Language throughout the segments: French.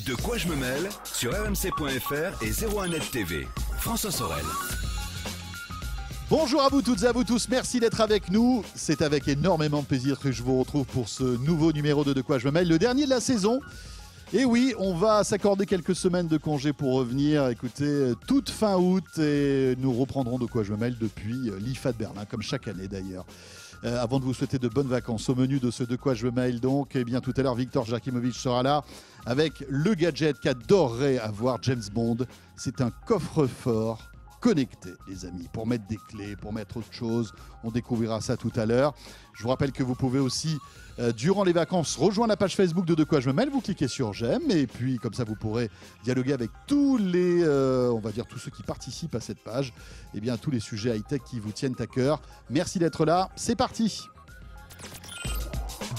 De quoi je me mêle sur rmc.fr et 01net TV. François Sorel. Bonjour à vous toutes et à vous tous, merci d'être avec nous. C'est avec énormément de plaisir que je vous retrouve pour ce nouveau numéro de quoi je me mêle, le dernier de la saison. Et oui, on va s'accorder quelques semaines de congé pour revenir, écoutez, toute fin août, et nous reprendrons de quoi je me mêle depuis l'IFA de Berlin, comme chaque année d'ailleurs. Avant de vous souhaiter de bonnes vacances, au menu de ce de quoi je me mêle donc, eh bien tout à l'heure Victor Jakimovic sera là avec le gadget qu'adorerait avoir James Bond. C'est un coffre-fort connecté, les amis, pour mettre des clés, pour mettre autre chose. On découvrira ça tout à l'heure. Je vous rappelle que vous pouvez aussi, durant les vacances, rejoindre la page Facebook de quoi je me mêle. Vous cliquez sur j'aime et puis comme ça vous pourrez dialoguer avec tous les, on va dire tous ceux qui participent à cette page. Et bien tous les sujets high-tech qui vous tiennent à cœur. Merci d'être là. C'est parti.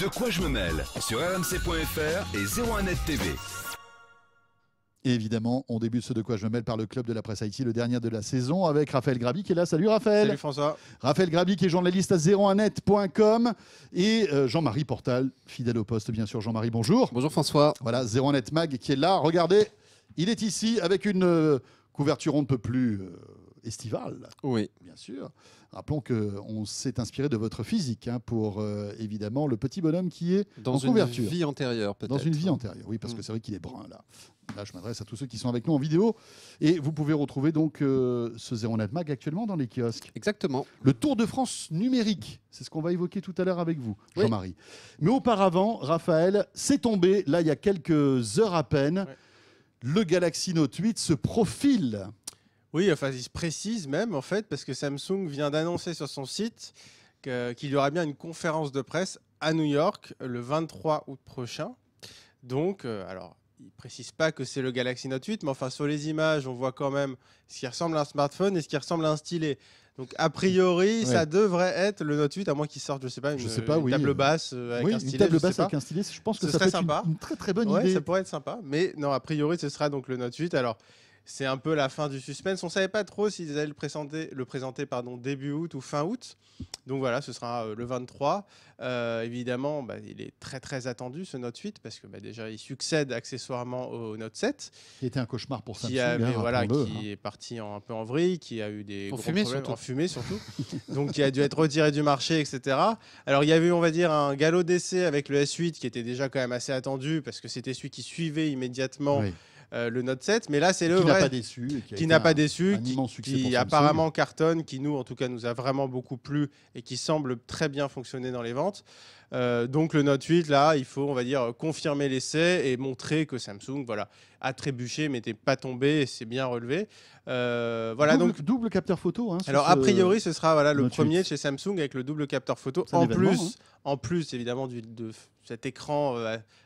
De quoi je me mêle sur rmc.fr et 01net TV. Et évidemment, on débute ce de quoi je me mêle par le club de la presse Haïti, le dernier de la saison, avec Raphaël Graby qui est là. Salut Raphaël. Salut François. Raphaël Graby qui est journaliste à 01net.com et Jean-Marie Portal, fidèle au poste bien sûr. Jean-Marie, bonjour. Bonjour François. Voilà, 01net Mag qui est là. Regardez, il est ici avec une couverture on ne peut plus estivale. Oui. Bien sûr. Rappelons qu'on s'est inspiré de votre physique pour évidemment le petit bonhomme qui est en couverture. Dans une vie antérieure peut-être. Dans une vie antérieure, oui, parce que c'est vrai qu'il est brun là. Là, je m'adresse à tous ceux qui sont avec nous en vidéo. Et vous pouvez retrouver donc ce 01net Mag actuellement dans les kiosques. Exactement. Le Tour de France numérique, c'est ce qu'on va évoquer tout à l'heure avec vous, Oui. Jean-Marie. Mais auparavant, Raphaël, c'est tombé, là, il y a quelques heures à peine. Ouais. Le Galaxy Note 8 se profile. Oui, enfin il se précise même en fait parce que Samsung vient d'annoncer sur son site qu'il y aura bien une conférence de presse à New York le 23 août prochain. Donc, alors, il ne précise pas que c'est le Galaxy Note 8, mais enfin sur les images, on voit quand même ce qui ressemble à un smartphone et ce qui ressemble à un stylet. Donc, a priori, Ouais. ça devrait être le Note 8, à moins qu'il sorte, je sais pas, une table basse avec Oui, un stylet. une table je sais basse pas. avec un stylet, je pense que Ce ça peut serait être sympa. une très très bonne Ouais, idée. ça pourrait être sympa. Mais non, a priori, ce sera donc le Note 8. Alors, c'est un peu la fin du suspense. On ne savait pas trop s'ils allaient le présenter début août ou fin août. Donc voilà, ce sera le 23. Évidemment, il est très très attendu ce Note 8 parce que déjà, il succède accessoirement au Note 7. Qui était un cauchemar pour Samsung. Qui rappelons-le, est parti un peu en vrille, qui a eu des En gros fumée, problèmes, surtout. en fumée surtout, donc qui a dû être retiré du marché, etc. Alors il y avait, on va dire, un galop d'essai avec le S8 qui était déjà quand même assez attendu parce que c'était celui qui suivait immédiatement Oui. le Note 7, mais là c'est le Qui n'a vrai pas déçu. Et qui n'a pas déçu, un immense succès pour qui Samsung. apparemment cartonne, qui nous en tout cas nous a vraiment beaucoup plu et qui semble très bien fonctionner dans les ventes. Donc le Note 8 là, il faut on va dire confirmer l'essai et montrer que Samsung a trébuché mais n'était pas tombé et s'est bien relevé. Voilà donc double capteur photo. Sur alors ce- a priori ce sera le Note premier 8. de chez Samsung avec le double capteur photo C'est un événement, en plus évidemment de cet écran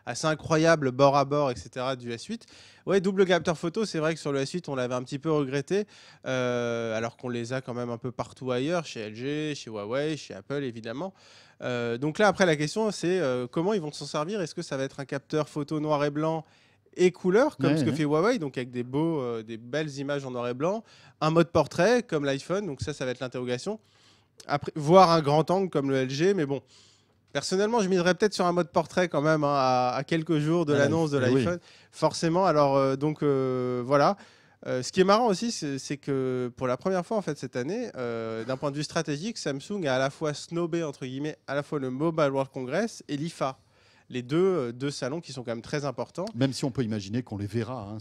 assez incroyable bord à bord, etc. du S8. Ouais, double capteur photo, c'est vrai que sur le S8 on l'avait un petit peu regretté alors qu'on les a quand même un peu partout ailleurs, chez LG, chez Huawei, chez Apple évidemment. Donc là après la question c'est comment ils vont s'en servir. Est-ce que ça va être un capteur photo noir et blanc et couleur comme ce que fait Huawei, donc avec des belles images en noir et blanc, un mode portrait comme l'iPhone, donc ça va être l'interrogation. Après, voire un grand angle comme le LG, mais bon, personnellement, je miserais peut-être sur un mode portrait quand même à quelques jours de l'annonce de l'iPhone. Forcément, alors voilà. Ce qui est marrant aussi, c'est que pour la première fois en fait cette année, d'un point de vue stratégique, Samsung a à la fois snobé entre guillemets à la fois le Mobile World Congress et l'IFA. Les deux salons qui sont quand même très importants. Même si on peut imaginer qu'on les verra.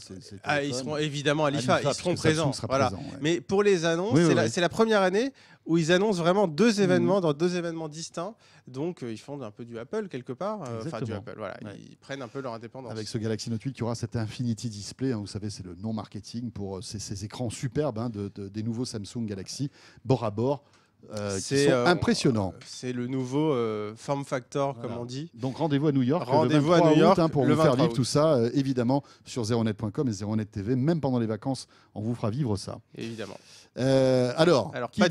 Ils seront évidemment à l'IFA, ils seront présents. Voilà. Présent, ouais. Mais pour les annonces, c'est la première année où ils annoncent vraiment deux événements dans deux événements distincts. Donc ils font un peu du Apple quelque part. Enfin du Apple, voilà. Ouais. Ils prennent un peu leur indépendance. Avec ce Galaxy Note 8, il y aura cet Infinity Display. Vous savez, c'est le nom marketing pour ces écrans superbes des nouveaux Samsung Galaxy bord à bord. Qui sont impressionnants. C'est le nouveau form factor, comme on dit. Donc rendez-vous à New York Rendez-vous le 23 à New York, août pour le vous faire 23 vivre tout ça, évidemment, sur 01net.com et 01net TV. Même pendant les vacances, on vous fera vivre ça. Évidemment. Alors pas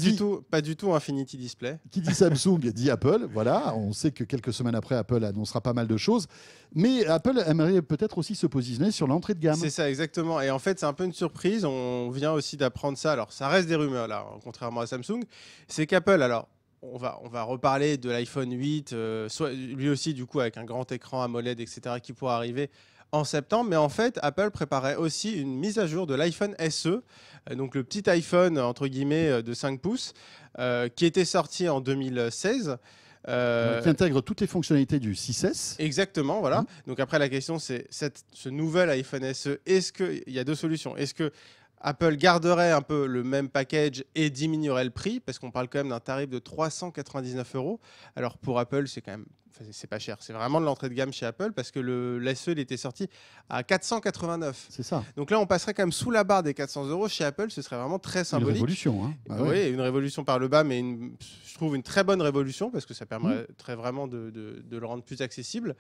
du tout Infinity Display. Qui dit Samsung dit Apple. Voilà, on sait que quelques semaines après, Apple annoncera pas mal de choses. Mais Apple aimerait peut-être aussi se positionner sur l'entrée de gamme. C'est ça, exactement. Et en fait, c'est un peu une surprise. On vient aussi d'apprendre ça. Alors, ça reste des rumeurs, là, contrairement à Samsung. C'est qu'Apple, alors, on va reparler de l'iPhone 8, soit lui aussi, du coup, avec un grand écran AMOLED, etc., qui pourra arriver en septembre. Mais en fait, Apple préparait aussi une mise à jour de l'iPhone SE, donc le petit iPhone entre guillemets de 5 pouces, qui était sorti en 2016. Qui intègre toutes les fonctionnalités du 6S. Exactement, voilà. Donc après, la question, c'est ce nouvel iPhone SE, il y a deux solutions. Est-ce que Apple garderait un peu le même package et diminuerait le prix, parce qu'on parle quand même d'un tarif de 399 €. Alors pour Apple, c'est quand même, c'est pas cher. C'est vraiment de l'entrée de gamme chez Apple, parce que le SE, il était sorti à 489. C'est ça. Donc là, on passerait quand même sous la barre des 400 € chez Apple. Ce serait vraiment très symbolique. Une révolution. Hein. Bah oui, ouais. une révolution par le bas, mais je trouve une très bonne révolution, parce que ça permettrait vraiment de le rendre plus accessible.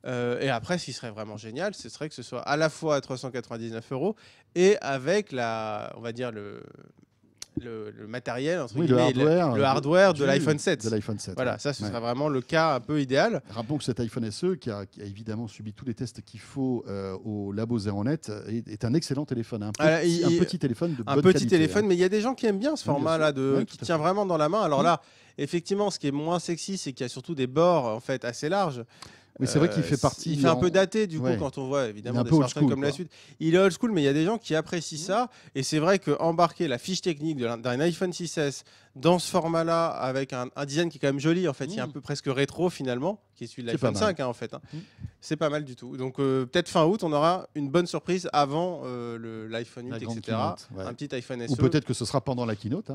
Et après, ce qui serait vraiment génial, ce serait que ce soit à la fois à 399 € et avec on va dire le matériel, entre guillemets, le hardware de l'iPhone 7. De l'iPhone 7. Voilà, ça, ce serait vraiment le cas un peu idéal. Rappelons que cet iPhone SE, qui a évidemment subi tous les tests qu'il faut au labo ZeroNet, est un excellent téléphone. Un petit téléphone de bonne qualité. Un petit téléphone, mais il y a des gens qui aiment bien ce format-là, qui tient vraiment dans la main. Alors là, effectivement, ce qui est moins sexy, c'est qu'il y a surtout des bords en fait, assez larges. Oui, c'est vrai qu'il fait partie. Il fait un peu daté du coup quand on voit évidemment des smartphones comme la suite. Il est old school, mais il y a des gens qui apprécient ça. Et c'est vrai qu'embarquer la fiche technique d'un iPhone 6S dans ce format-là, avec un design qui est quand même joli, en fait, il est un peu presque rétro finalement, qui est celui de l'iPhone 5 en fait. C'est pas mal du tout. Donc peut-être fin août, on aura une bonne surprise avant l'iPhone 8, etc. Keynote, un petit iPhone SE. Ou peut-être que ce sera pendant la keynote.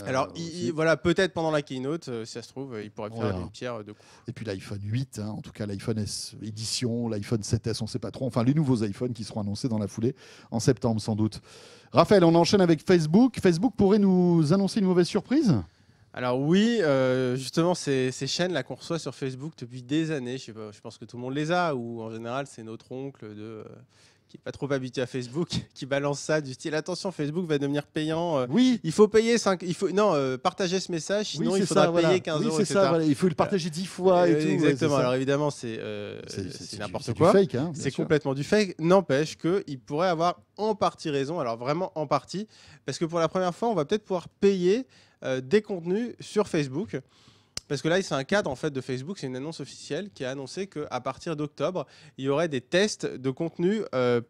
Alors, voilà, peut-être pendant la keynote, si ça se trouve, il pourrait faire une pierre de coups. Et puis l'iPhone 8, en tout cas l'iPhone S édition, l'iPhone 7S, on ne sait pas trop. Enfin, les nouveaux iPhones qui seront annoncés dans la foulée en septembre, sans doute. Raphaël, on enchaîne avec Facebook. Facebook pourrait nous annoncer une mauvaise surprise ? Alors oui, justement, ces chaînes là qu'on reçoit sur Facebook depuis des années, je pense que tout le monde les a, ou en général, c'est notre oncle qui n'est pas trop habitué à Facebook, qui balance ça du style attention, Facebook va devenir payant. Oui. Il faut payer 5. Partager ce message, sinon il faudra payer 15 €. Oui, c'est ça, voilà. Il faut le partager 10 fois et tout. Exactement. Alors évidemment, c'est n'importe quoi. C'est du fake. Hein, c'est complètement du fake. N'empêche qu'il pourrait avoir en partie raison. Alors vraiment en partie. Parce que pour la première fois, on va peut-être pouvoir payer des contenus sur Facebook. Parce que là, c'est un cadre en fait de Facebook, c'est une annonce officielle qui a annoncé qu'à partir d'octobre, il y aurait des tests de contenu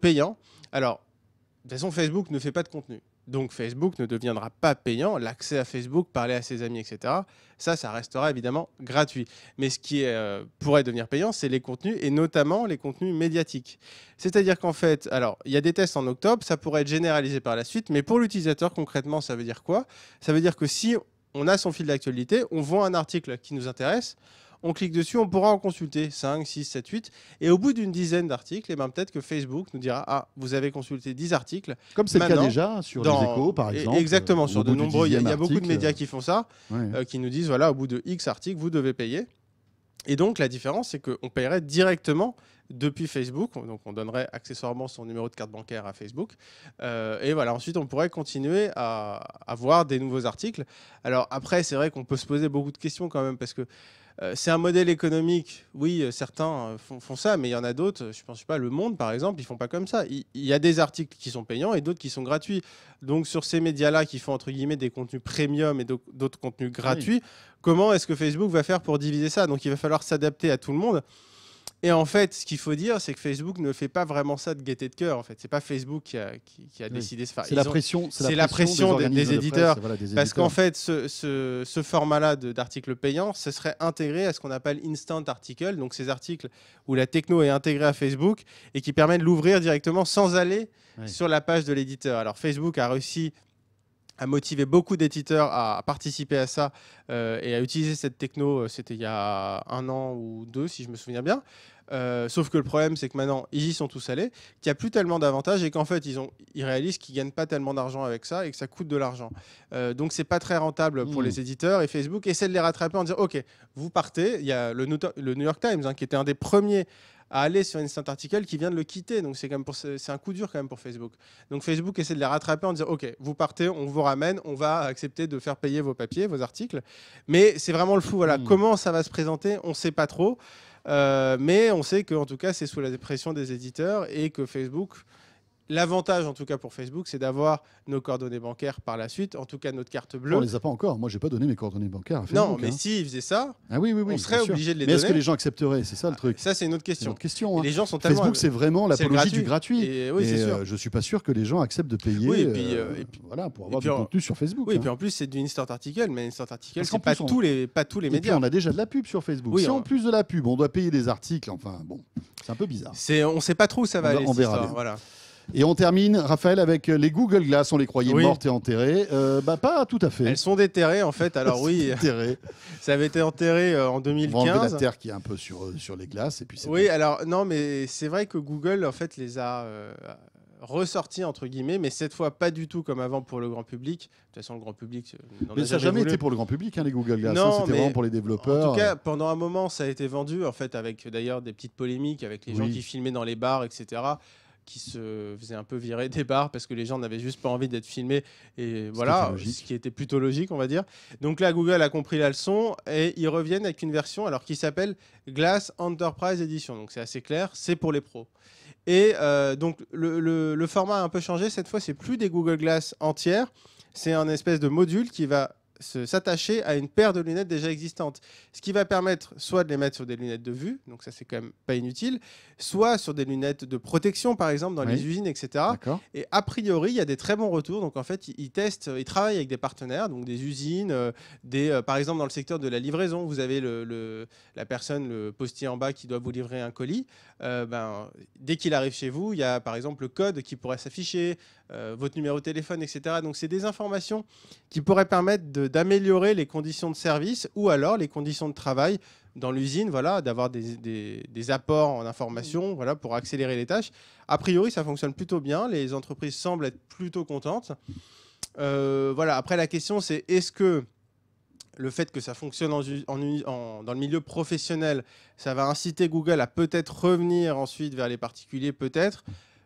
payants. Alors, de toute façon, Facebook ne fait pas de contenu. Donc, Facebook ne deviendra pas payant. L'accès à Facebook, parler à ses amis, etc., ça restera évidemment gratuit. Mais ce qui pourrait devenir payant, c'est les contenus, et notamment les contenus médiatiques. C'est-à-dire qu'en fait, alors, il y a des tests en octobre, ça pourrait être généralisé par la suite, mais pour l'utilisateur, concrètement, ça veut dire quoi ? Ça veut dire que si on a son fil d'actualité, on voit un article qui nous intéresse, on clique dessus, on pourra en consulter 5, 6, 7, 8. Et au bout d'une dizaine d'articles, peut-être que Facebook nous dira « Ah, vous avez consulté 10 articles. » Comme c'est le cas déjà sur les Échos, par exemple. Exactement, sur de nombreux. Il y a beaucoup de médias qui font ça, qui nous disent « Voilà, au bout de X articles, vous devez payer. » Et donc, la différence, c'est qu'on paierait directement depuis Facebook. Donc, on donnerait accessoirement son numéro de carte bancaire à Facebook. Et voilà, ensuite, on pourrait continuer à voir des nouveaux articles. Alors, après, c'est vrai qu'on peut se poser beaucoup de questions quand même, parce que c'est un modèle économique. Oui, certains font ça, mais il y en a d'autres. Je pense pas, Le Monde, par exemple, ils font pas comme ça. Il y a des articles qui sont payants et d'autres qui sont gratuits. Donc, sur ces médias-là qui font, entre guillemets, des contenus premium et d'autres contenus gratuits, comment est-ce que Facebook va faire pour diviser ça ? Donc, il va falloir s'adapter à tout le monde. Et en fait, ce qu'il faut dire, c'est que Facebook ne fait pas vraiment ça de gaieté de cœur. En fait, c'est pas Facebook qui a décidé de faire. C'est la pression des éditeurs. Presse, parce qu'en fait, ce format-là d'articles payants, ce serait intégré à ce qu'on appelle Instant Article, donc ces articles où la techno est intégrée à Facebook et qui permet de l'ouvrir directement sans aller sur la page de l'éditeur. Alors Facebook a réussi à motiver beaucoup d'éditeurs à participer à ça et à utiliser cette techno. C'était il y a 1 an ou 2, si je me souviens bien. Sauf que le problème, c'est que maintenant, ils y sont tous allés, qu'il n'y a plus tellement d'avantages et qu'en fait, ils réalisent qu'ils ne gagnent pas tellement d'argent avec ça et que ça coûte de l'argent. Donc, ce n'est pas très rentable pour les éditeurs, et Facebook essaie de les rattraper en disant « Ok, vous partez ». Il y a le New York Times, qui était un des premiers à aller sur Instant Article, qui vient de le quitter. Donc, c'est un coup dur quand même pour Facebook. Donc, Facebook essaie de les rattraper en disant « Ok, vous partez, on vous ramène, on va accepter de faire payer vos papiers, vos articles ». Mais c'est vraiment le flou. Voilà. Comment ça va se présenter, on ne sait pas trop. Mais on sait qu'en tout cas, c'est sous la pression des éditeurs et que Facebook L'avantage, en tout cas pour Facebook, c'est d'avoir nos coordonnées bancaires par la suite, en tout cas notre carte On bleue. les a pas encore. Moi, j'ai pas donné mes coordonnées bancaires à Non, Facebook. mais s'ils faisaient ça, Ah oui, on serait bien sûr. obligé de les Mais est-ce donner. que les gens accepteraient? C'est ça le truc. Ça, c'est une autre C'est question. notre question. Et Hein. les gens sont tellement... Facebook, c'est vraiment c'est le l'apologie du gratuit. Et, oui, c'est sûr. Je suis pas sûr que les gens acceptent de payer Oui, et puis, voilà, pour avoir puis du en- contenu sur Facebook. Oui, et hein. puis en plus, c'est du instant article, mais instant article, Parce c'est qu'en pas plus, pas tous les Et puis, médias. on a déjà de la pub sur Facebook. Oui, Si en on- plus de la pub, on doit payer des articles, enfin, bon, c'est un peu bizarre. On sait pas trop où ça va On va- aller, on cette verra histoire, bien. voilà. Et on termine, Raphaël, avec les Google Glass. On les croyait Oui. mortes et enterrées. Pas tout à fait. Elles sont déterrées, en fait. Alors oui, Enterrées. ça avait été enterré en On va enlever 2015. la terre qui est un peu sur les glaces. Et puis c'est Oui, tout. alors non, mais c'est vrai que Google en fait les a ressortis entre guillemets, mais cette fois pas du tout comme avant pour le grand public. De toute façon, le grand public n'en Mais a ça n'a jamais voulu. été pour le grand public, hein, les Google Glass. Non, C'était mais vraiment pour les développeurs. En tout cas, pendant un moment, ça a été vendu en fait avec d'ailleurs des petites polémiques avec les gens Oui. qui filmaient dans les bars, etc. Qui se faisaient un peu virer des bars parce que les gens n'avaient juste pas envie d'être filmés et voilà, logique. ce qui était plutôt logique, on va dire. Donc là, Google a compris la leçon et ils reviennent avec une version alors qui s'appelle Glass Enterprise Edition. Donc c'est assez clair, c'est pour les pros. Et donc le format a un peu changé. Cette fois, c'est plus des Google Glass entières, c'est un espèce de module qui va s'attacher à une paire de lunettes déjà existantes. Ce qui va permettre soit de les mettre sur des lunettes de vue, donc ça c'est quand même pas inutile, soit sur des lunettes de protection par exemple dans Oui. les usines, etc. D'accord. Et a priori, il y a des très bons retours. Donc en fait, ils testent, ils travaillent avec des partenaires, donc des usines, par exemple dans le secteur de la livraison, vous avez la personne, le postier en bas qui doit vous livrer un colis. Dès qu'il arrive chez vous, il y a par exemple le code qui pourrait s'afficher, votre numéro de téléphone, etc. Donc c'est des informations qui pourraient permettre d'améliorer les conditions de service ou alors les conditions de travail dans l'usine, voilà, d'avoir des apports en information, voilà, pour accélérer les tâches. A priori, ça fonctionne plutôt bien. Les entreprises semblent être plutôt contentes. Voilà. Après, la question, c'est est-ce que le fait que ça fonctionne dans le milieu professionnel, ça va inciter Google à peut-être revenir ensuite vers les particuliers, peut-être.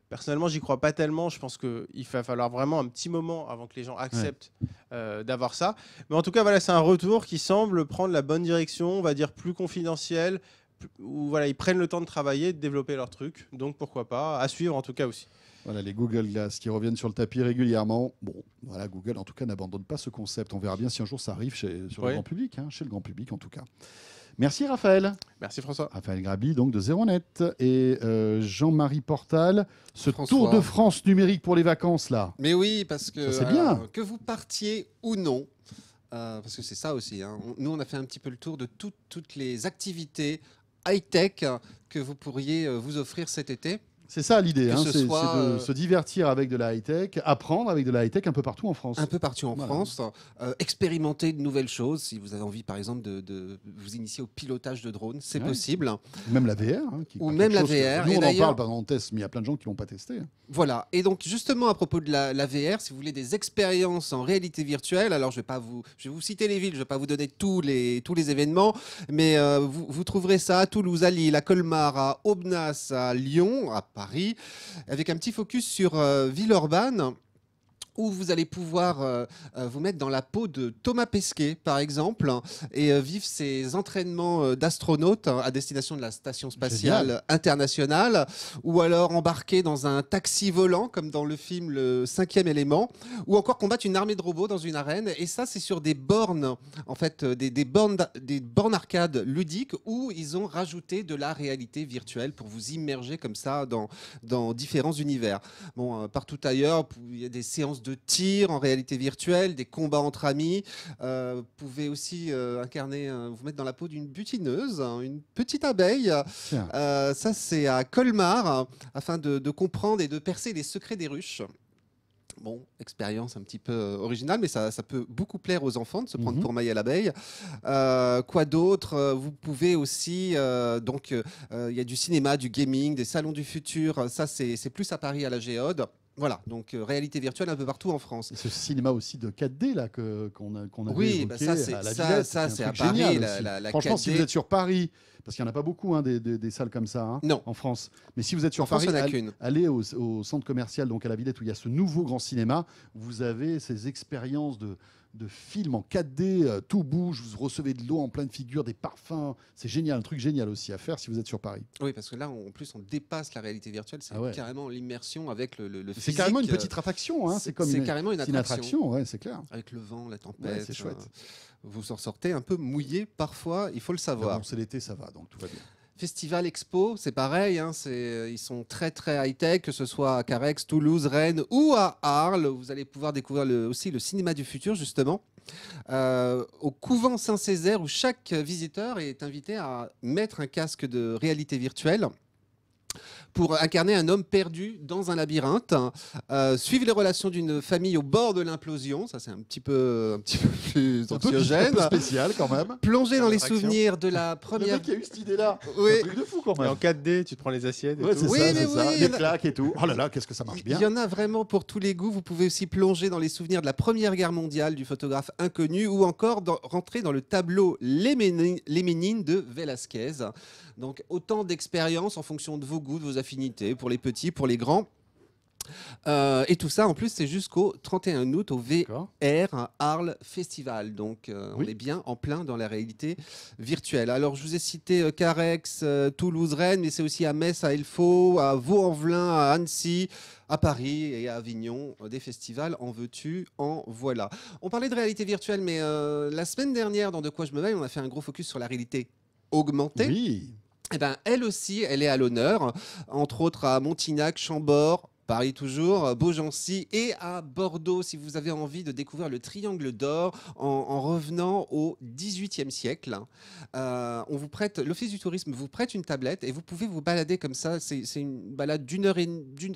Personnellement, j'y crois pas tellement. Je pense qu'il va falloir vraiment un petit moment avant que les gens acceptent d'avoir ça. Mais en tout cas, voilà, c'est un retour qui semble prendre la bonne direction, on va dire plus confidentiel, où voilà, ils prennent le temps de travailler, de développer leur truc. Donc pourquoi pas, à suivre en tout cas aussi. Voilà, les Google Glass qui reviennent sur le tapis régulièrement. Bon, voilà, Google en tout cas n'abandonne pas ce concept. On verra bien si un jour ça arrive sur le Oui. grand public, hein, chez le grand public en tout cas. Merci Raphaël. Merci François. Raphaël Grabli, donc de ZeroNet. Et Jean-Marie Portal, ce François. tour de France numérique pour les vacances là. Mais oui, parce que Ça, c'est bien. Que vous partiez ou non, parce que c'est ça aussi. Hein, nous, on a fait un petit peu le tour de toutes les activités high-tech que vous pourriez vous offrir cet été. C'est ça l'idée, Que hein, ce c'est soit, de se divertir avec de la high-tech, apprendre avec de la high-tech un peu partout en France. Un peu partout en Voilà. France, expérimenter de nouvelles choses. Si vous avez envie, par exemple, de vous initier au pilotage de drones, c'est Ouais. possible. Ou même la VR. hein, qui est Ou quelque même la chose que- VR, Nous, et on en d'ailleurs- parle pendant on teste, mais il y a plein de gens qui ne l'ont pas testé. hein. Voilà. Et donc, justement, à propos de la VR, si vous voulez des expériences en réalité virtuelle, alors je vais vous citer les villes, je ne vais pas vous donner tous les événements, mais vous trouverez ça à Toulouse, à Lille, à Colmar, à Aubenas, à Lyon, à Paris, avec un petit focus sur Villeurbanne, où vous allez pouvoir vous mettre dans la peau de Thomas Pesquet, par exemple, et vivre ses entraînements d'astronaute à destination de la Station spatiale Génial. internationale, ou alors embarquer dans un taxi volant, comme dans le film Le 5e élément, ou encore combattre une armée de robots dans une arène. Et ça, c'est sur des bornes, en fait, des bornes arcade ludiques, où ils ont rajouté de la réalité virtuelle pour vous immerger comme ça dans différents univers. Bon, partout ailleurs, il y a des séances de tir en réalité virtuelle, des combats entre amis. Vous pouvez aussi incarner, vous mettre dans la peau d'une butineuse, hein, une petite abeille. Tiens. Ça, c'est à Colmar, afin de comprendre et de percer les secrets des ruches. Bon, expérience un petit peu originale, mais ça peut beaucoup plaire aux enfants de se prendre pour maille à l'abeille. Quoi d'autre? Vous pouvez aussi, il y a du cinéma, du gaming, des salons du futur. Ça, c'est plus à Paris, à la Géode. Voilà, donc réalité virtuelle un peu partout en France. Et ce cinéma aussi de 4D là qu'on avait Oui, évoqué bah ça, c'est- à la ça, Villette, ça, un c'est truc à Paris, génial la- aussi. la Franchement, si 4D. vous êtes sur Paris, parce qu'il n'y en a pas beaucoup hein, des salles comme ça hein, Non. en France, mais si vous êtes sur En France, Paris, il n'y en a qu'une. allez au centre commercial, donc à la Villette, où il y a ce nouveau grand cinéma, vous avez ces expériences de film en 4D, tout bouge, vous recevez de l'eau en pleine figure, des parfums. C'est génial, un truc génial aussi à faire si vous êtes sur Paris. Oui, parce que là, en plus, on dépasse la réalité virtuelle. C'est carrément l'immersion avec le C'est physique. carrément une petite attraction. Hein. C'est carrément une attraction. Ouais, c'est clair. Avec le vent, la tempête. Ouais, c'est chouette. Vous en sortez un peu mouillé parfois, il faut le savoir. Bon, c'est l'été, ça va, donc tout va bien. Festival Expo, c'est pareil, hein, ils sont très très high-tech, que ce soit à Carhaix, Toulouse, Rennes ou à Arles. Vous allez pouvoir découvrir aussi le cinéma du futur, justement, au couvent Saint-Césaire, où chaque visiteur est invité à mettre un casque de réalité virtuelle pour incarner un homme perdu dans un labyrinthe. Suivre les relations d'une famille au bord de l'implosion, ça c'est un petit peu plus anxiogène. Un peu spécial quand même. Plonger dans les souvenirs de la Le première... mec qui a eu cette idée-là, Oui. un truc de fou quand Et même. en 4D, tu te prends les assiettes et Ouais, tout. c'est Oui, ça, mais oui, les il y en a- claques et tout. Oh là là, qu'est-ce que ça marche bien. Il y en a vraiment pour tous les goûts. Vous pouvez aussi plonger dans les souvenirs de la Première Guerre mondiale du photographe inconnu ou encore rentrer dans le tableau Les Ménines de Velázquez. Donc autant d'expériences en fonction de vos goûts, de vos affinités, pour les petits, pour les grands. Et tout ça, en plus, c'est jusqu'au 31 août au VR Arles Festival. Donc, on est bien en plein dans la réalité virtuelle. Alors, je vous ai cité Carhaix, Toulouse, Rennes, mais c'est aussi à Metz, à Elfaux, à Vaux-en-Velin, à Annecy, à Paris et à Avignon, des festivals. En veux-tu, en voilà. On parlait de réalité virtuelle, mais la semaine dernière, dans De quoi je me mêle, on a fait un gros focus sur la réalité augmentée. Oui. Eh ben, elle aussi, elle est à l'honneur, entre autres à Montignac, Chambord, Paris toujours, Beaugency et à Bordeaux, si vous avez envie de découvrir le triangle d'or en revenant au XVIIIe siècle. On vous prête, l'Office du tourisme vous prête une tablette et vous pouvez vous balader comme ça. C'est une balade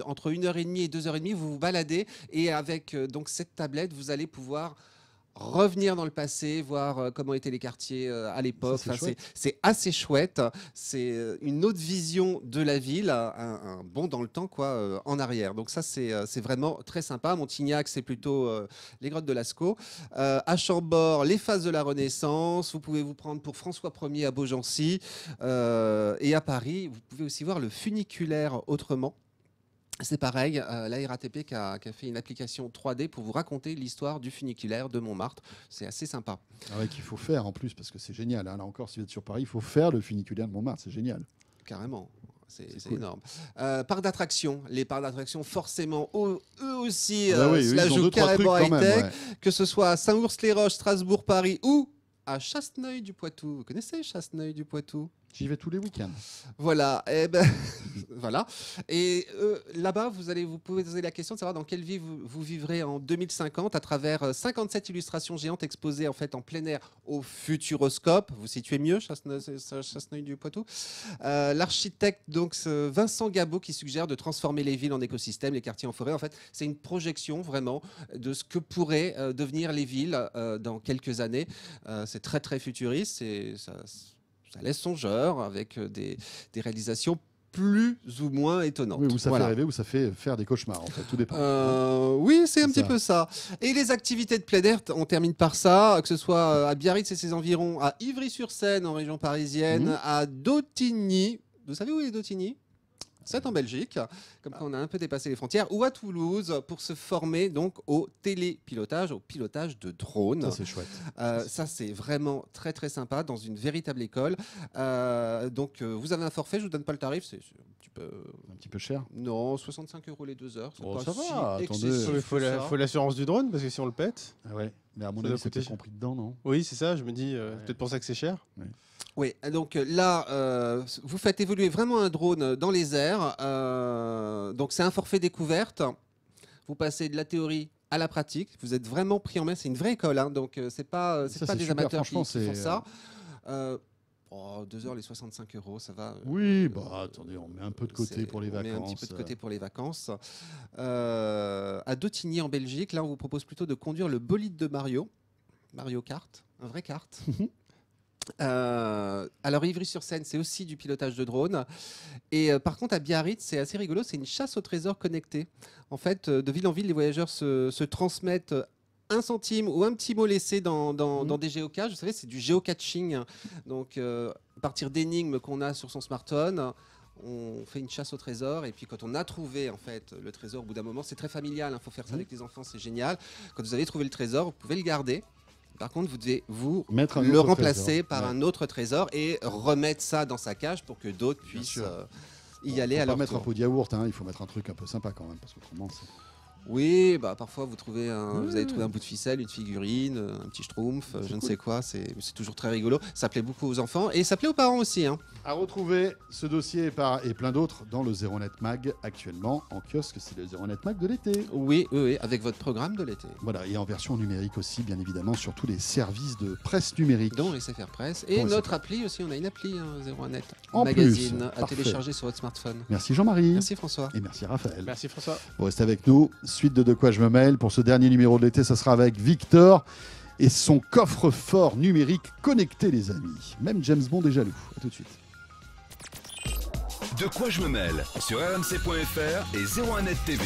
entre 1h30 et 2h30. Vous vous baladez et avec donc cette tablette, vous allez pouvoir revenir dans le passé, voir comment étaient les quartiers à l'époque. C'est assez chouette. C'est une autre vision de la ville, un bond dans le temps, quoi, en arrière. Donc ça, c'est vraiment très sympa. Montignac, c'est plutôt les grottes de Lascaux. À Chambord, les phases de la Renaissance. Vous pouvez vous prendre pour François Ier à Beaugency. Et à Paris, vous pouvez aussi voir le funiculaire autrement. C'est pareil, la RATP qui a fait une application 3D pour vous raconter l'histoire du funiculaire de Montmartre. C'est assez sympa. Ah ouais, qu'il faut faire en plus, parce que c'est génial. Hein. Là encore, si vous êtes sur Paris, il faut faire le funiculaire de Montmartre, c'est génial. Carrément. C'est cool. énorme. Parcs d'attractions. Les parcs d'attractions, forcément, eux aussi, Oui, cela ils ont joue deux, trois carrément trucs quand même, high-tech. ouais. Que ce soit à Saint-Ours-les-Roches, Strasbourg, Paris ou à Chasseneuil-du-Poitou. Vous connaissez Chasseneuil-du-Poitou ? J'y vais tous les week-ends. Voilà, voilà. Et là-bas, vous pouvez poser la question de savoir dans quelle vie vous vivrez en 2050 à travers 57 illustrations géantes exposées en fait en plein air au Futuroscope. Vous situez mieux, Chasseneuil-du-Poitou. L'architecte donc Vincent Gabot qui suggère de transformer les villes en écosystèmes, les quartiers en forêt. En fait, c'est une projection vraiment de ce que pourraient devenir les villes dans quelques années. C'est très très futuriste. Ça laisse songeur avec des réalisations plus ou moins étonnantes. Oui, où ça Voilà. fait rêver, où ça fait faire des cauchemars, en fait. Tout dépend. Oui, c'est un C'est petit peu ça. Et les activités de plein air, on termine par ça, que ce soit à Biarritz et ses environs, à Ivry-sur-Seine en région parisienne, à Dautigny. Vous savez où est Dautigny ? C'est en Belgique, comme quand on a un peu dépassé les frontières, ou à Toulouse pour se former donc au télépilotage, au pilotage de drones. Ça, c'est chouette. Ça, c'est vraiment très très sympa dans une véritable école. Donc, vous avez un forfait, je vous donne pas le tarif, c'est Un petit peu cher. non, 65 € les 2 heures. C'est Oh, pas ça si va, excessif attendez. Il que ça. faut l'assurance du drone parce que si on le pète. Ah ouais. Mais à mon Ça avis, doit c'est coûter peut-être compris dedans, non? Oui, c'est ça. Je me dis peut-être pour ça que c'est cher. Oui, donc là, vous faites évoluer vraiment un drone dans les airs. Donc c'est un forfait découverte. Vous passez de la théorie à la pratique. Vous êtes vraiment pris en main. C'est une vraie école, hein, donc c'est pas Ça, des c'est super, amateurs qui franchement, font c'est, ça. 2 heures, les 65 €, ça va. Oui, bah attendez, on met un peu de côté pour les On met vacances. un petit peu de côté pour les vacances. À Dautigny, en Belgique, là, on vous propose plutôt de conduire le bolide de Mario Kart, un vrai kart. Alors Ivry-sur-Seine, c'est aussi du pilotage de drone. Et par contre, à Biarritz, c'est assez rigolo, c'est une chasse au trésor connectée. En fait, de ville en ville, les voyageurs se transmettent 1 centime ou un petit mot laissé dans des géocaches. Vous savez, c'est du géocaching. Donc, à partir d'énigmes qu'on a sur son smartphone, on fait une chasse au trésor et puis quand on a trouvé en fait le trésor au bout d'un moment, c'est très familial, il faut faire ça avec les enfants, c'est génial. Quand vous avez trouvé le trésor, vous pouvez le garder. Par contre, vous devez Mettre un le autre remplacer trésor. par un autre trésor et remettre ça dans sa cage pour que d'autres Bien puissent sûr. y aller Faut à pas leur mettre un tour. pot de yaourt, hein, il faut mettre un truc un peu sympa quand même, parce qu'autrement c'est... Oui, bah parfois vous avez trouvé un bout de ficelle, une figurine, un petit schtroumpf, C'est je ne cool. sais quoi. C'est toujours très rigolo. Ça plaît beaucoup aux enfants et ça plaît aux parents aussi. Hein. À retrouver ce dossier et plein d'autres dans le Zéro Net Mag actuellement en kiosque, c'est le Zéro Net Mag de l'été. Oui, oui, oui, avec votre programme de l'été. Voilà, et en version numérique aussi, bien évidemment, sur tous les services de presse numérique. Dont SFR Presse. Et Bon, notre appli aussi, on a une appli, hein, 01net En Magazine, plus, à parfait. télécharger sur votre smartphone. Merci Jean-Marie. Merci François. Et merci Raphaël. Merci François. Vous restez avec nous. Suite de quoi je me mêle. Pour ce dernier numéro de l'été, ça sera avec Victor et son coffre-fort numérique connecté, les amis. Même James Bond est jaloux. À tout de suite. De quoi je me mêle sur rmc.fr et 01net TV.